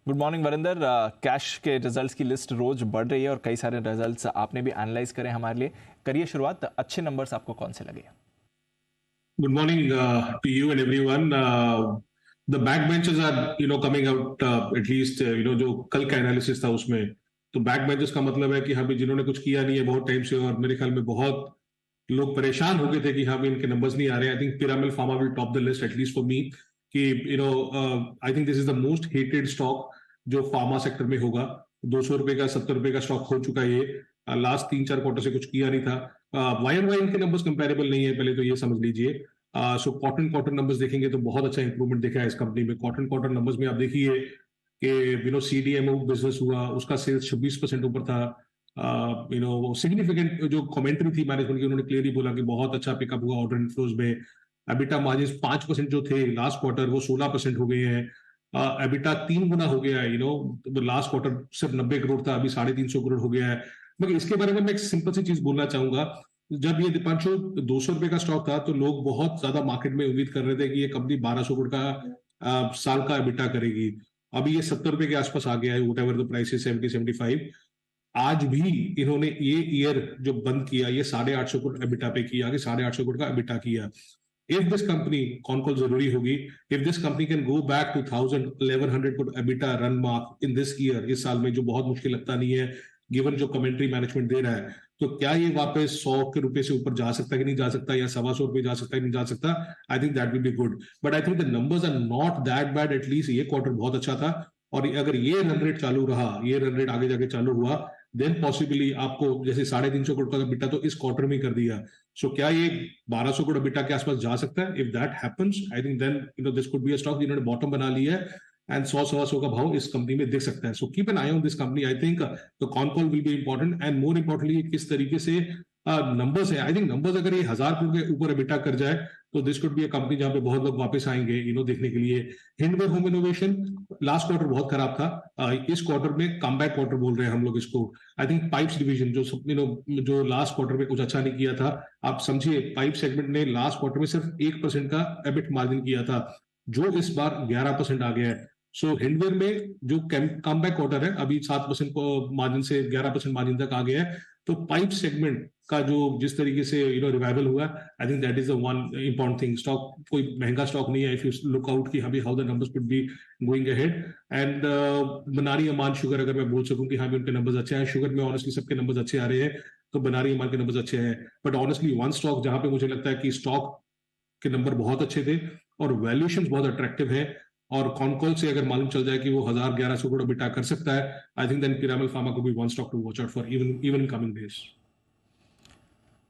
Good morning Varinder. Cash के results की list रोज बढ़ रही है और कई सारे रिजल्ट्स आपने भी एनालाइज करें हमारे लिए। करिए शुरुआत, अच्छे नंबर्स आपको कौन से लगे? Good morning to you and everyone. The backbenchers are, coming out at least, जो कल का एनालिसिस था उसमें, तो बैकबेंचर्स का मतलब है कि हाँ भी जिन्होंने कुछ किया नहीं है बहुत टाइम से, और मेरे ख्याल में बहुत लोग परेशान हो गए थे कि हाँ भी इनके नंबर्स नहीं आ रहे हैं। I think Piramal pharma will top the list at least for me, कि I think this is the most hated stock जो फार्मा सेक्टर में होगा। 200 रुपए का, 70 रुपए का स्टॉक हो चुका है ये। लास्ट 3-4 क्वार्टर से कुछ किया नहीं था। वाई एंड वाई इनके नंबर्स कंपेरेबल नहीं है, पहले तो ये समझ लीजिए। सो क्वार्टर क्वार्टर नंबर्स देखेंगे तो बहुत अच्छा इंप्रूवमेंट दिखा है इस कंपनी में। क्वार्टर क्वार्टर नंबर्स में आप देखिए कि सीडीएमओ बिजनेस हुआ, उसका सेल्स 26% ऊपर था। सिग्निफिकेंट जो कमेंट्री थी मैनेजमेंट की, उन्होंने क्लियरली बोला कि बहुत अच्छा पिकअप हुआ ऑर्डर इनफ्लोज में। एबिटा मार्जिन 5% जो थे लास्ट क्वार्टर, वो 16% हो गए हैं। एबिटा 3 गुना हो गया है। लास्ट क्वार्टर सिर्फ 90 करोड़ था, अभी 350 करोड़ हो गया है। मगर इसके बारे में मैं एक सिंपल सी चीज बोलना चाहूंगा। जब ये दीपांशु 200 रुपए का स्टॉक था तो लोग बहुत ज्यादा मार्केट में उम्मीद कर रहे थे कि ये कंपनी 1200 करोड़ का साल का एबिटा करेगी। अभी ये 70 रुपए के आसपास आ गया है, what ever the price is 70-75। आज भी इन्होंने ये ईयर जो बंद किया, ये 850 करोड़ एबिटा पे किया, आगे 850 करोड़ का एबिटा किया। इफ दिस कंपनी, कौन कॉल जरूरी होगी, if this company can go back to 1100 crore EBITDA run mark in this year, इस साल में, जो बहुत मुश्किल लगता नहीं है गिवन जो कमेंट्री मैनेजमेंट दे रहा है, तो क्या ये वापस 100 के रुपए से ऊपर जा सकता है कि नहीं जा सकता, या 125 जा सकता है कि नहीं जा सकता? I think that will be good. But I think the numbers are not that bad. At least ये क्वार्टर बहुत अच्छा था, और अगर ये रन रेट चालू रहा, ये रन रेट आगे जाके चालू हुआ, देन पॉसिबली आपको जैसे 350 करोड़ का बिटा तो इस क्वार्टर में कर दिया। सो क्या ये 1200 करोड़ बिटा के आसपास जा सकता है? If that happens, I think then this could be a stock जिन्होंने बॉटम बना लिया है, एंड 100-125 का भाव इस कंपनी में दिख सकता है। So keep an I on this company. I think the con call will be important, and more importantly किस तरीके से नंबर्स है। आई थिंक नंबर्स अगर ये 1000 करोड़ के ऊपर बिटा कर जाए तो this could be a company जहां पे बहुत लोग वापस आएंगे देखने के लिए। Hindware home innovation last quarter बहुत खराब था, इस क्वार्टर में कमबैक क्वार्टर बोल रहे हैं हम लोग इसको। आई थिंक पाइप्स डिवीजन जो लास्ट क्वार्टर में कुछ अच्छा नहीं किया था, आप समझिए पाइप सेगमेंट ने लास्ट क्वार्टर में सिर्फ 1% का एबिट मार्जिन किया था, जो इस बार 11% आ गया है। सो हिंडवेयर में जो कमबैक क्वार्टर है, अभी 7% को मार्जिन से 11% मार्जिन तक आ गया है। तो पाइप सेगमेंट का जो जिस तरीके से रिवाइवल हुआ, आई think that is the one important thing. Stock कोई महंगा स्टॉक नहीं है, इफ यू लुक आउट कि अभी how the numbers could be going ahead. And Bannari Amman sugar, अगर मैं बोल सकूं कि हाँ भी उनके नंबर्स अच्छे हैं, शुगर में ऑनेस्टली सबके नंबर्स अच्छे आ रहे हैं, तो बनारी अमान के नंबर्स अच्छे हैं। बट ऑनेस्टली वन स्टॉक जहां पे मुझे लगता है कि स्टॉक के नंबर बहुत अच्छे थे और वैल्यूएशन बहुत अट्रैक्टिव है, और कॉनकॉल से अगर मालूम चल जाए कि वो 1100 करोड़ बिटा कर सकता है, I think then Piramal Pharma को भी one stock to watch out for even in coming days.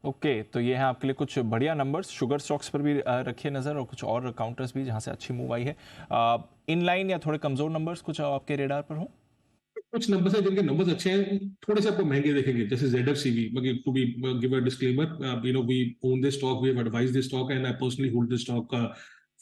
Okay, तो ये है आपके लिए कुछ बढ़िया नंबर्स। शुगर स्टॉक्स पर भी रखिए नज़र, और कुछ और काउंटर्स भी जहां से अच्छी मूव आई है। इनलाइन या थोड़े कमजोर नंबर्स कुछ आपके रेडार पर हो? कुछ नंबर्स है जिनके नंबर्स अच्छे हैं, थोड़े से आपको महंगे देखेंगे, जैसे ZFCV। To be give a disclaimer, we own this stock, we have advised this stock, and I personally hold this stock.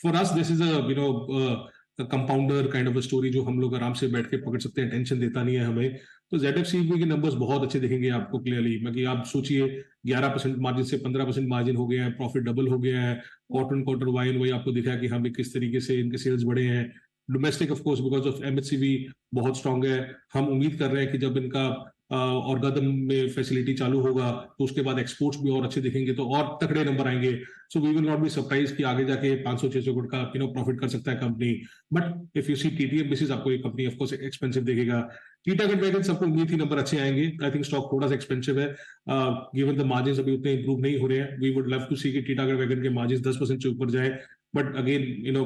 For us this is a compounder kind of a story, जो हम लोग आराम से बैठ के पकड़ सकते हैं, टेंशन देता नहीं है हमें। तो ZFCV के नंबर्स बहुत अच्छे दिखेंगे आपको क्लियरली। आप सोचिए 11% मार्जिन से 15% मार्जिन हो गया है, प्रॉफिट डबल हो गया है, क्वार्टर क्वार्टर वाइन वही आपको दिखा है कि हमें किस तरीके से इनके सेल्स बढ़े हैं। Domestic of course because of MHCV बहुत स्ट्रांग है। हम उम्मीद कर रहे हैं कि जब इनका ऑर्गादम में फैसिलिटी चालू होगा तो उसके बाद एक्सपोर्ट्स भी और अच्छे दिखेंगे, तो और तगड़े नंबर आएंगे। So we will not be surprise कि आगे जाके 500-600 करोड़ का प्रॉफिट कर सकता है company. But if you see TTM basis, आपको ये कंपनी ऑफ कोर्स एक्सपेंसिव देखेगा। टीटागढ़ वैगन सबको उम्मीद थी नंबर अच्छे आएंगे। आई थिंक स्टॉक थोड़ा सा एक्सपेंसिव है, गिवन द मार्जिन अभी उतने इंप्रूव नहीं हो रहे हैं। We would love to see कि टीटागढ़ वैगन के मार्जिन 10% से ऊपर जाए, but again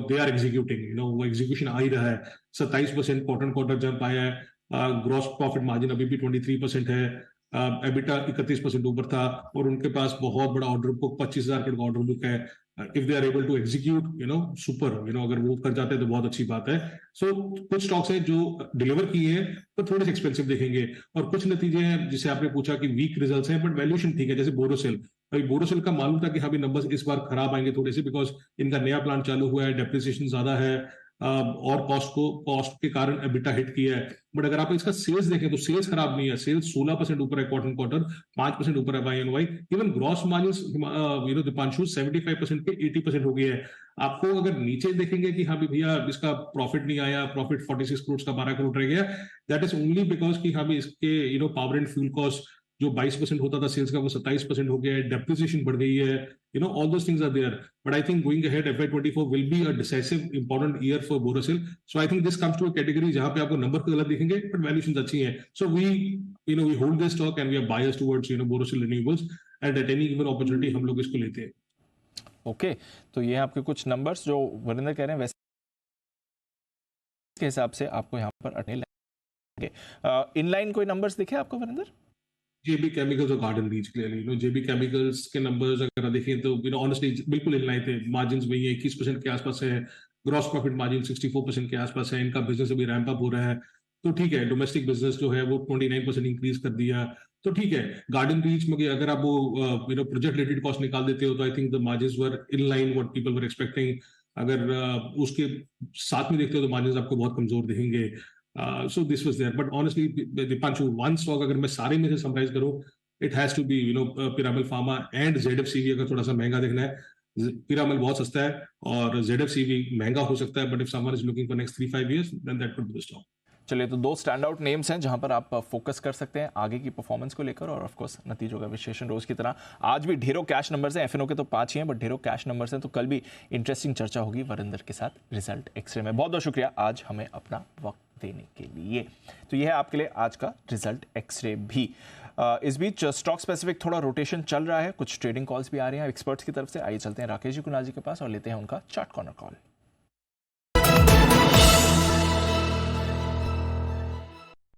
they are executing, वो एग्जीक्यूशन आ ही रहा है। 27% क्वार्टर क्वार्टर जंप आया है। ग्रॉस प्रॉफिट मार्जिन अभी भी 23% है। एबिटा 31% ऊपर था, और उनके पास बहुत बड़ा ऑर्डर बुक, 25,000 करोड़ का ऑर्डर बुक है। If they are able to execute super, अगर वो कर जाते हैं तो बहुत अच्छी बात है। सो कुछ स्टॉक्स हैं जो डिलीवर किए हैं तो थोड़े से एक्सपेंसिव दिखेंगे, और कुछ नतीजे हैं जिसे आपने पूछा कि वीक रिजल्ट्स हैं बट वैल्यूएशन ठीक है, जैसे बोरोसिल। अभी बोरोसिल का मालूम था कि हाँ भी नंबर्स इस बार खराब आएंगे थोड़े से, बिकॉज इनका नया प्लांट चालू हुआ है, डेप्रिसिएशन ज्यादा है। और कॉस्ट के कारण एबिटा हिट किया है। बट अगर आप इसका सेल्स देखें तो सेल्स खराब नहीं है, सेल्स 16% ऊपर है क्वार्टर क्वार्टर, 5% ऊपर है Y and Y. Even gross margin Deepanshu 75% पे 80% हो गया है। आपको अगर नीचे देखेंगे कि हाँ भी भैया इसका प्रॉफिट नहीं आया, प्रॉफिट 46 करोड़ का 12 करोड़ रह गया, दैट इज ओनली बिकॉज कि हाँ भी इसके पावर एंड फ्यूल कॉस्ट जो 22% होता था सेल्स का वो 27% हो गया है, डेप्रिसिएशन बढ़ गई है, all those things are there. But I think going ahead, FY24 will be a decisive, important year for Borosil. So I think this comes to a category जहां पे आपको नंबर गलत दिखेंगे, but valuations अच्छी हैं. So we hold this stock and we are biased towards Borosil Renewables, and at any given opportunity हम लोग इसको लेते हैं. ओके, तो ये आपके कुछ नंबर्स जो वरिंदर कह रहे हैं वैसे के हिसाब से आपको यहाँ पर अटने लगे। इनलाइन कोई नंबर्स दिखे आपको वरिंदर? JB Chemicals और garden reach clearly JB Chemicals के नंबर्स अगर देखें तो ऑनेस्टली बिल्कुल इन लाइन थे। मार्जिन्स वही है, 21% के आसपास है, ग्रॉस प्रॉफिट मार्जिन 64% के आसपास है। इनका बिजनेस अभी रैंप अप हो रहा है, तो ठीक है। डोमेस्टिक बिजनेस जो है वो 29% इंक्रीज कर दिया, तो ठीक है। गार्डन रीच में अगर आप वो प्रोजेक्ट रिलेटेड कॉस्ट निकाल देते हो तो आई think the margins were in line what people were expecting. अगर उसके साथ में देखते हो तो मार्जिन्स आपको बहुत कमजोर दिखेंगे। So this was there, but honestly, Dipanshu, one stock अगर मैं सारे में से समराइज करूं, it has to be Piramal Pharma and ZFCV। अगर थोड़ा सा महंगा देखना है, Piramal बहुत सस्ता है और ZFCV महंगा हो सकता है, but if someone is looking for next 3-5 years, then that could be the stock। चलिए, तो दो स्टैंड आउट नेम्स हैं जहां पर आप फोकस कर सकते हैं आगे की परफॉर्मेंस को लेकर, और ऑफ कोर्स नतीजों का विश्लेषण रोज की तरह। आज भी ढेरों कैश नंबर्स हैं, एफएनओ के तो 5 ही हैं, बट ढेरों कैश नंबर्स हैं, तो कल भी इंटरेस्टिंग चर्चा होगी वरिंदर के साथ रिजल्ट एक्सरे में। बहुत बहुत शुक्रिया आज हमें अपना वक्त देने के लिए। तो यह है आपके लिए आज का रिजल्ट एक्सरे भी। इस बीच स्टॉक स्पेसिफिक थोड़ा रोटेशन चल रहा है, कुछ ट्रेडिंग कॉल्स भी आ रही हैं एक्सपर्ट्स की तरफ से। आइए चलते हैं राकेश जी कुणाल जी के पास और लेते हैं उनका चार्ट कॉर्नर कॉल।